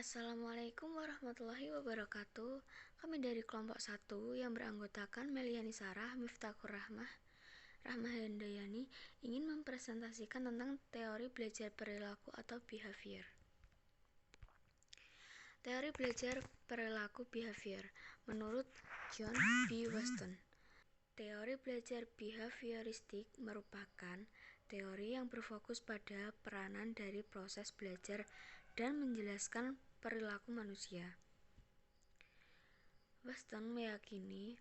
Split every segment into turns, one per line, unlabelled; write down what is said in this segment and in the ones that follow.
Assalamualaikum warahmatullahi wabarakatuh. Kami dari kelompok 1 yang beranggotakan Meliani Sarah, Miftahur Rahmah, Rahmah Handayani ingin mempresentasikan tentang teori belajar perilaku atau behavior. Teori belajar perilaku behavior menurut John B. Weston. Teori belajar behavioristik merupakan teori yang berfokus pada peranan dari proses belajar dan menjelaskan perilaku manusia. Weston meyakini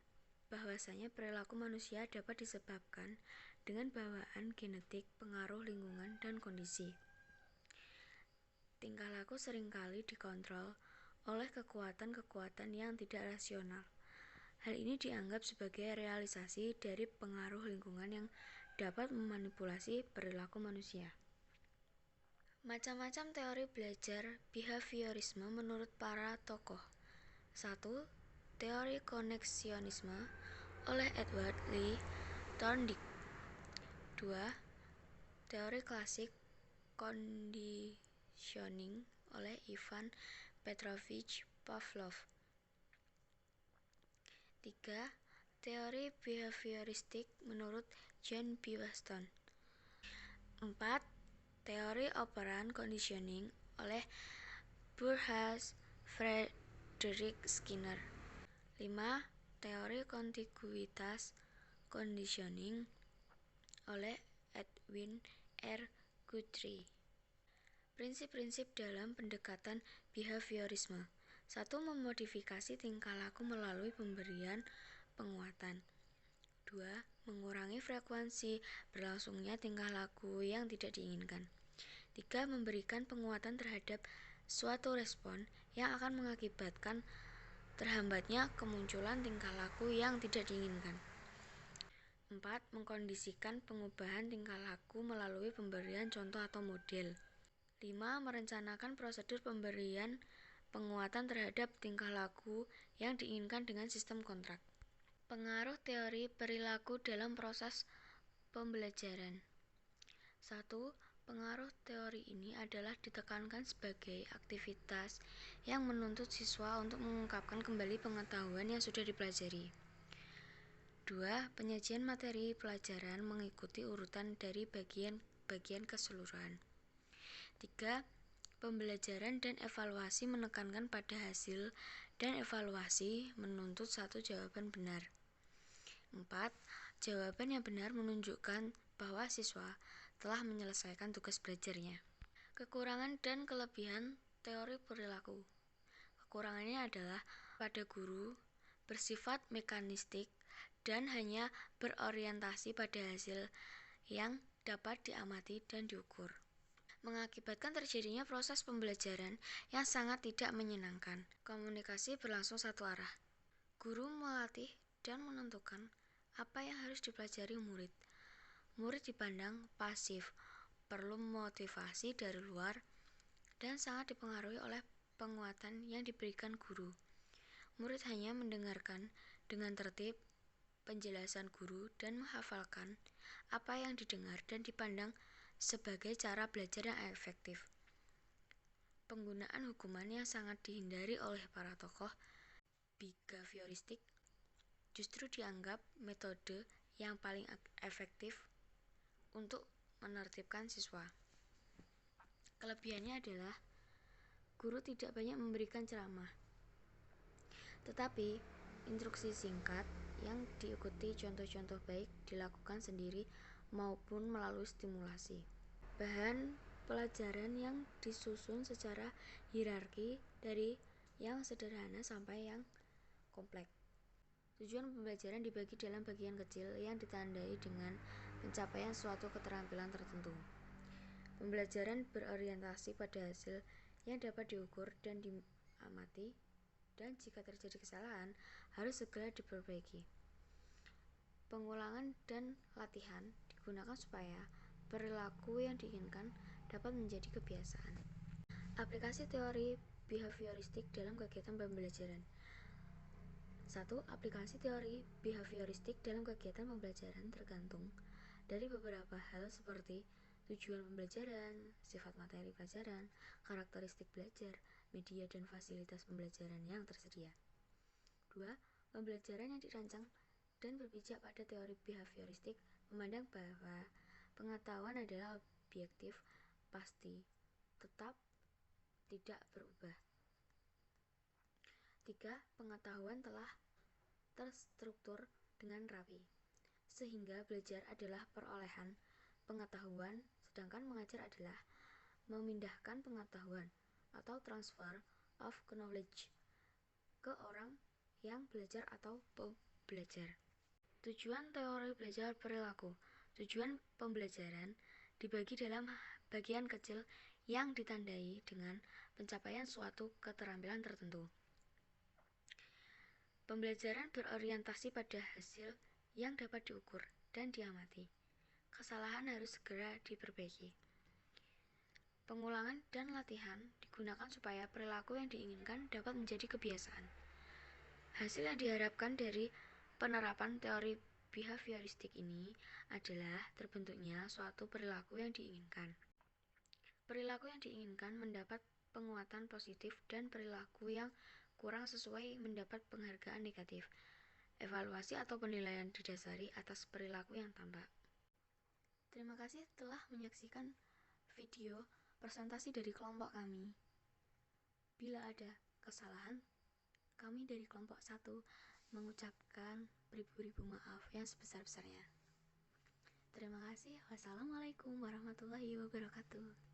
bahwasanya perilaku manusia dapat disebabkan dengan bawaan genetik, pengaruh lingkungan, dan kondisi. Tingkah laku seringkali dikontrol oleh kekuatan-kekuatan yang tidak rasional. Hal ini dianggap sebagai realisasi dari pengaruh lingkungan yang dapat memanipulasi perilaku manusia. Macam-macam teori belajar behaviorisme menurut para tokoh. 1. Teori koneksionisme oleh Edward Lee Thorndike. 2. Teori klasik conditioning oleh Ivan Petrovich Pavlov. 3. Teori behavioristik menurut John B. Weston. 4. Teori operan conditioning oleh Burrhus Frederick Skinner. 5. Teori kontiguitas conditioning oleh Edwin R. Guthrie. Prinsip-prinsip dalam pendekatan behaviorisme. 1. Memodifikasi tingkah laku melalui pemberian penguatan. 2. Mengurangi frekuensi berlangsungnya tingkah laku yang tidak diinginkan. 3. Memberikan penguatan terhadap suatu respon yang akan mengakibatkan terhambatnya kemunculan tingkah laku yang tidak diinginkan. 4. Mengkondisikan pengubahan tingkah laku melalui pemberian contoh atau model. 5. Merencanakan prosedur pemberian penguatan terhadap tingkah laku yang diinginkan dengan sistem kontrak. Pengaruh teori perilaku dalam proses pembelajaran. 1. Pengaruh teori ini adalah ditekankan sebagai aktivitas yang menuntut siswa untuk mengungkapkan kembali pengetahuan yang sudah dipelajari. 2. Penyajian materi pelajaran mengikuti urutan dari bagian keseluruhan. 3. Pembelajaran dan evaluasi menekankan pada hasil dan evaluasi menuntut satu jawaban benar. 4. Jawaban yang benar menunjukkan bahwa siswa telah menyelesaikan tugas belajarnya. Kekurangan dan kelebihan teori perilaku. Kekurangannya adalah pada guru, bersifat mekanistik, dan hanya berorientasi pada hasil yang dapat diamati dan diukur. Mengakibatkan terjadinya proses pembelajaran yang sangat tidak menyenangkan. Komunikasi berlangsung satu arah. Guru melatih dan menentukan apa yang harus dipelajari murid. Murid dipandang pasif, perlu motivasi dari luar, dan sangat dipengaruhi oleh penguatan yang diberikan guru. Murid hanya mendengarkan dengan tertib penjelasan guru dan menghafalkan apa yang didengar dan dipandang sebagai cara belajar yang efektif. Penggunaan hukuman yang sangat dihindari oleh para tokoh behavioristik justru dianggap metode yang paling efektif untuk menertibkan siswa. Kelebihannya adalah guru tidak banyak memberikan ceramah, tetapi instruksi singkat yang diikuti contoh-contoh baik dilakukan sendiri maupun melalui stimulasi. Bahan pelajaran yang disusun secara hierarki dari yang sederhana sampai yang kompleks. Tujuan pembelajaran dibagi dalam bagian kecil yang ditandai dengan pencapaian suatu keterampilan tertentu. Pembelajaran berorientasi pada hasil yang dapat diukur dan diamati, dan jika terjadi kesalahan harus segera diperbaiki. Pengulangan dan latihan digunakan supaya perilaku yang diinginkan dapat menjadi kebiasaan. Aplikasi teori behavioristik dalam kegiatan pembelajaran. 1. Aplikasi teori behavioristik dalam kegiatan pembelajaran tergantung dari beberapa hal seperti tujuan pembelajaran, sifat materi pelajaran, karakteristik belajar, media, dan fasilitas pembelajaran yang tersedia. 2. Pembelajaran yang dirancang dan berpijak pada teori behavioristik memandang bahwa pengetahuan adalah objektif, pasti, tetap, tidak berubah. 3. Pengetahuan telah terstruktur dengan rapi, sehingga belajar adalah perolehan pengetahuan, sedangkan mengajar adalah memindahkan pengetahuan atau transfer of knowledge ke orang yang belajar atau pembelajar. Tujuan teori belajar perilaku. Tujuan pembelajaran dibagi dalam bagian kecil yang ditandai dengan pencapaian suatu keterampilan tertentu. Pembelajaran berorientasi pada hasil yang dapat diukur dan diamati. Kesalahan harus segera diperbaiki. Pengulangan dan latihan digunakan supaya perilaku yang diinginkan dapat menjadi kebiasaan. Hasil yang diharapkan dari penerapan teori behavioristik ini adalah terbentuknya suatu perilaku yang diinginkan. Perilaku yang diinginkan mendapat penguatan positif dan perilaku yang kurang sesuai mendapat penghargaan negatif. Evaluasi atau penilaian didasari atas perilaku yang tampak. Terima kasih telah menyaksikan video presentasi dari kelompok kami. Bila ada kesalahan, kami dari kelompok 1 mengucapkan beribu-ribu maaf yang sebesar-besarnya. Terima kasih. Wassalamualaikum warahmatullahi wabarakatuh.